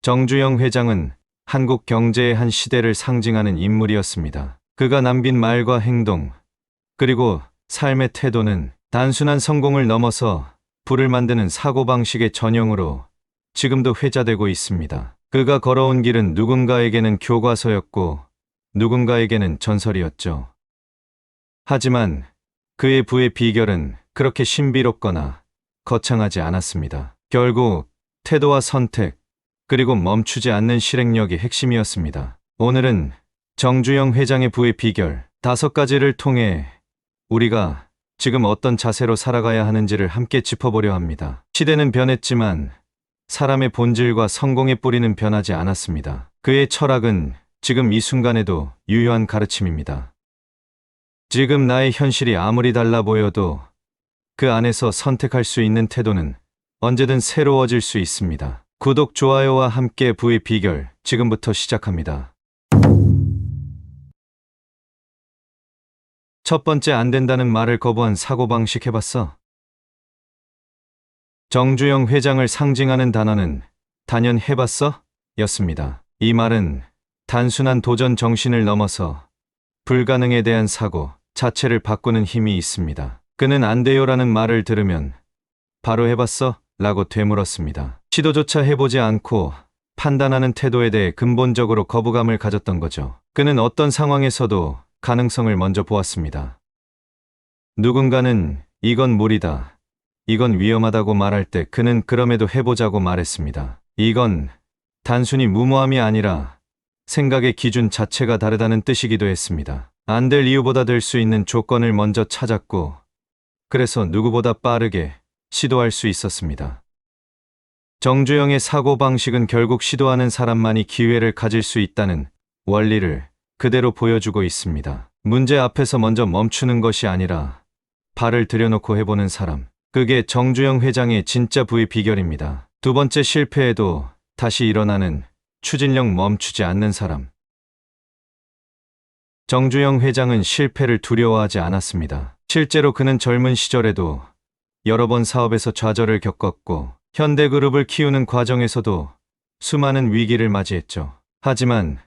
정주영 회장은 한국 경제의 한 시대를 상징하는 인물이었습니다. 그가 남긴 말과 행동, 그리고 삶의 태도는 단순한 성공을 넘어서 부를 만드는 사고방식의 전형으로 지금도 회자되고 있습니다. 그가 걸어온 길은 누군가에게는 교과서였고 누군가에게는 전설이었죠. 하지만 그의 부의 비결은 그렇게 신비롭거나 거창하지 않았습니다. 결국 태도와 선택, 그리고 멈추지 않는 실행력이 핵심이었습니다. 오늘은 정주영 회장의 부의 비결 5가지를 통해 우리가 지금 어떤 자세로 살아가야 하는지를 함께 짚어보려 합니다. 시대는 변했지만 사람의 본질과 성공의 뿌리는 변하지 않았습니다. 그의 철학은 지금 이 순간에도 유효한 가르침입니다. 지금 나의 현실이 아무리 달라 보여도 그 안에서 선택할 수 있는 태도는 언제든 새로워질 수 있습니다. 구독, 좋아요와 함께 부의 비결 지금부터 시작합니다. 첫 번째, 안 된다는 말을 거부한 사고방식 해봤어? 정주영 회장을 상징하는 단어는 단연 해봤어? 였습니다. 이 말은 단순한 도전 정신을 넘어서 불가능에 대한 사고 자체를 바꾸는 힘이 있습니다. 그는 안 돼요라는 말을 들으면 바로 해봤어? 라고 되물었습니다. 시도조차 해보지 않고 판단하는 태도에 대해 근본적으로 거부감을 가졌던 거죠. 그는 어떤 상황에서도 가능성을 먼저 보았습니다. 누군가는 이건 무리다, 이건 위험하다고 말할 때 그는 그럼에도 해보자고 말했습니다. 이건 단순히 무모함이 아니라 생각의 기준 자체가 다르다는 뜻이기도 했습니다. 안 될 이유보다 될 수 있는 조건을 먼저 찾았고, 그래서 누구보다 빠르게 시도할 수 있었습니다. 정주영의 사고방식은 결국 시도하는 사람만이 기회를 가질 수 있다는 원리를 그대로 보여주고 있습니다. 문제 앞에서 먼저 멈추는 것이 아니라 발을 들여놓고 해보는 사람. 그게 정주영 회장의 진짜 부의 비결입니다. 두 번째, 실패해도 다시 일어나는 추진력, 멈추지 않는 사람. 정주영 회장은 실패를 두려워하지 않았습니다. 실제로 그는 젊은 시절에도 여러 번 사업에서 좌절을 겪었고 현대그룹을 키우는 과정에서도 수많은 위기를 맞이했죠. 하지만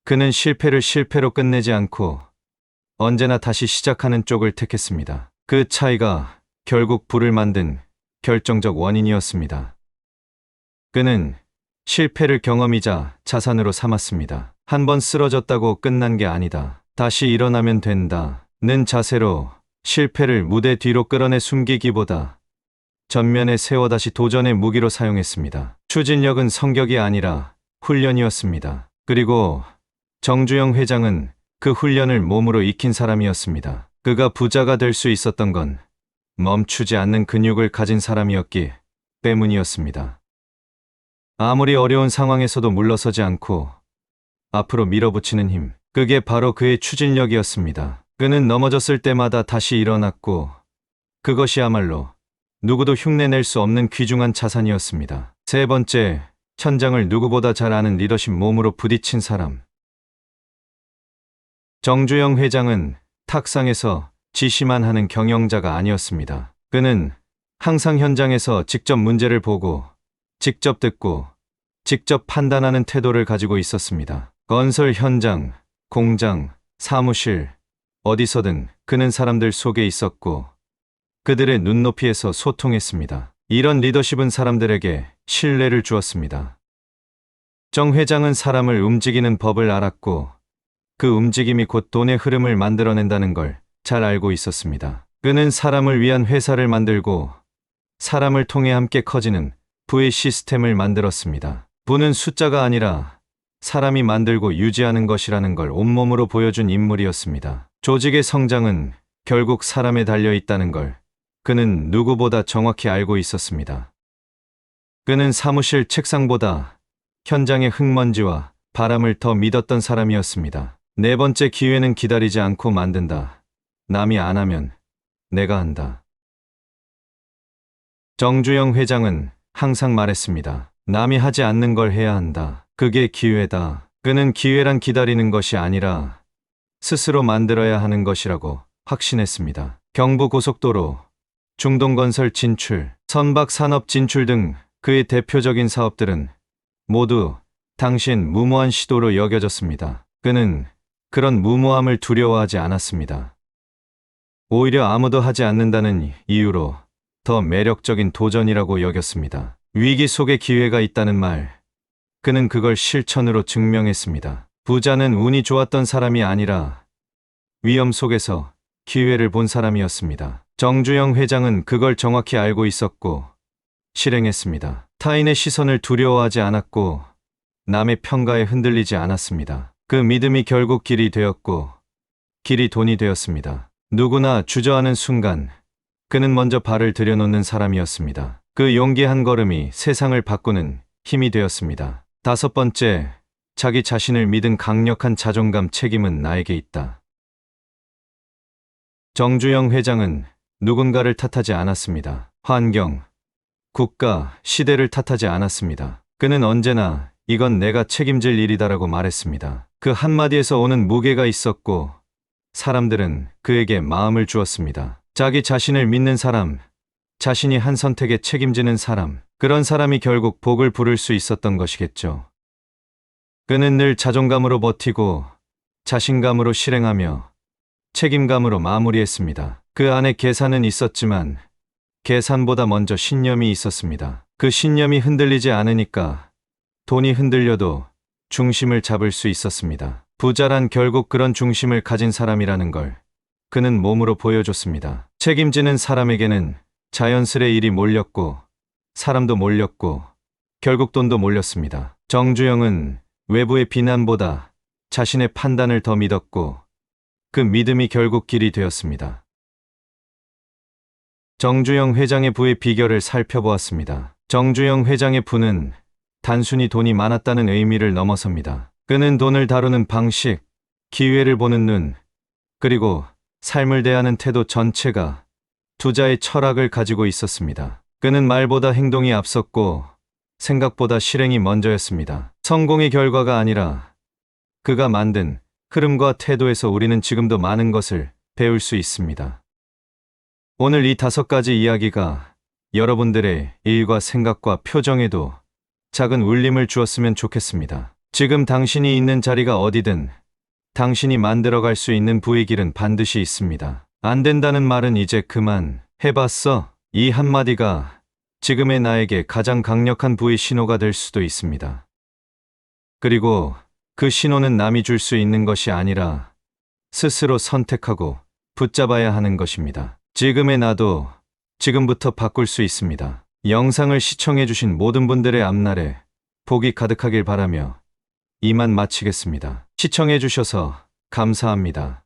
그는 실패를 실패로 끝내지 않고 언제나 다시 시작하는 쪽을 택했습니다. 그 차이가 결국 부를 만든 결정적 원인이었습니다. 그는 실패를 경험이자 자산으로 삼았습니다. 한 번 쓰러졌다고 끝난 게 아니다, 다시 일어나면 된다는 자세로 실패를 무대 뒤로 끌어내 숨기기보다 전면에 세워 다시 도전의 무기로 사용했습니다. 추진력은 성격이 아니라 훈련이었습니다. 그리고 정주영 회장은 그 훈련을 몸으로 익힌 사람이었습니다. 그가 부자가 될 수 있었던 건 멈추지 않는 근육을 가진 사람이었기 때문이었습니다. 아무리 어려운 상황에서도 물러서지 않고 앞으로 밀어붙이는 힘, 그게 바로 그의 추진력이었습니다. 그는 넘어졌을 때마다 다시 일어났고 그것이야말로 누구도 흉내낼 수 없는 귀중한 자산이었습니다. 세 번째, 현장을 누구보다 잘 아는 리더십, 몸으로 부딪힌 사람. 정주영 회장은 탁상에서 지시만 하는 경영자가 아니었습니다. 그는 항상 현장에서 직접 문제를 보고 직접 듣고 직접 판단하는 태도를 가지고 있었습니다. 건설 현장, 공장, 사무실, 어디서든 그는 사람들 속에 있었고 그들의 눈높이에서 소통했습니다. 이런 리더십은 사람들에게 신뢰를 주었습니다. 정 회장은 사람을 움직이는 법을 알았고 그 움직임이 곧 돈의 흐름을 만들어낸다는 걸 잘 알고 있었습니다. 그는 사람을 위한 회사를 만들고 사람을 통해 함께 커지는 부의 시스템을 만들었습니다. 부는 숫자가 아니라 사람이 만들고 유지하는 것이라는 걸 온몸으로 보여준 인물이었습니다. 조직의 성장은 결국 사람에 달려 있다는 걸 그는 누구보다 정확히 알고 있었습니다. 그는 사무실 책상보다 현장의 흙먼지와 바람을 더 믿었던 사람이었습니다. 네 번째, 기회는 기다리지 않고 만든다. 남이 안 하면 내가 한다. 정주영 회장은 항상 말했습니다. 남이 하지 않는 걸 해야 한다. 그게 기회다. 그는 기회란 기다리는 것이 아니라 스스로 만들어야 하는 것이라고 확신했습니다. 경부고속도로, 중동건설 진출, 선박산업 진출 등 그의 대표적인 사업들은 모두 당신 무모한 시도로 여겨졌습니다. 그는 그런 무모함을 두려워하지 않았습니다. 오히려 아무도 하지 않는다는 이유로 더 매력적인 도전이라고 여겼습니다. 위기 속에 기회가 있다는 말, 그는 그걸 실천으로 증명했습니다. 부자는 운이 좋았던 사람이 아니라 위험 속에서 기회를 본 사람이었습니다. 정주영 회장은 그걸 정확히 알고 있었고 실행했습니다. 타인의 시선을 두려워하지 않았고 남의 평가에 흔들리지 않았습니다. 그 믿음이 결국 길이 되었고 길이 돈이 되었습니다. 누구나 주저하는 순간 그는 먼저 발을 들여놓는 사람이었습니다. 그 용기 한 걸음이 세상을 바꾸는 힘이 되었습니다. 5번째, 자기 자신을 믿은 강력한 자존감. 책임은 나에게 있다. 정주영 회장은 누군가를 탓하지 않았습니다. 환경, 국가, 시대를 탓하지 않았습니다. 그는 언제나 이건 내가 책임질 일이다라고 말했습니다. 그 한마디에서 오는 무게가 있었고 사람들은 그에게 마음을 주었습니다. 자기 자신을 믿는 사람, 자신이 한 선택에 책임지는 사람, 그런 사람이 결국 복을 부를 수 있었던 것이겠죠. 그는 늘 자존감으로 버티고 자신감으로 실행하며 책임감으로 마무리했습니다. 그 안에 계산은 있었지만 계산보다 먼저 신념이 있었습니다. 그 신념이 흔들리지 않으니까 돈이 흔들려도 중심을 잡을 수 있었습니다. 부자란 결국 그런 중심을 가진 사람이라는 걸 그는 몸으로 보여줬습니다. 책임지는 사람에게는 자연스레 일이 몰렸고 사람도 몰렸고 결국 돈도 몰렸습니다. 정주영은 외부의 비난보다 자신의 판단을 더 믿었고 그 믿음이 결국 길이 되었습니다. 정주영 회장의 부의 비결을 살펴보았습니다. 정주영 회장의 부는 단순히 돈이 많았다는 의미를 넘어섭니다. 그는 돈을 다루는 방식, 기회를 보는 눈, 그리고 삶을 대하는 태도 전체가 투자의 철학을 가지고 있었습니다. 그는 말보다 행동이 앞섰고 생각보다 실행이 먼저였습니다. 성공의 결과가 아니라 그가 만든 흐름과 태도에서 우리는 지금도 많은 것을 배울 수 있습니다. 오늘 이 5가지 이야기가 여러분들의 일과 생각과 표정에도 작은 울림을 주었으면 좋겠습니다. 지금 당신이 있는 자리가 어디든 당신이 만들어갈 수 있는 부의 길은 반드시 있습니다. 안 된다는 말은 이제 그만 해봤어. 이 한마디가 지금의 나에게 가장 강력한 부의 신호가 될 수도 있습니다. 그리고 그 신호는 남이 줄 수 있는 것이 아니라 스스로 선택하고 붙잡아야 하는 것입니다. 지금의 나도 지금부터 바꿀 수 있습니다. 영상을 시청해주신 모든 분들의 앞날에 복이 가득하길 바라며 이만 마치겠습니다. 시청해주셔서 감사합니다.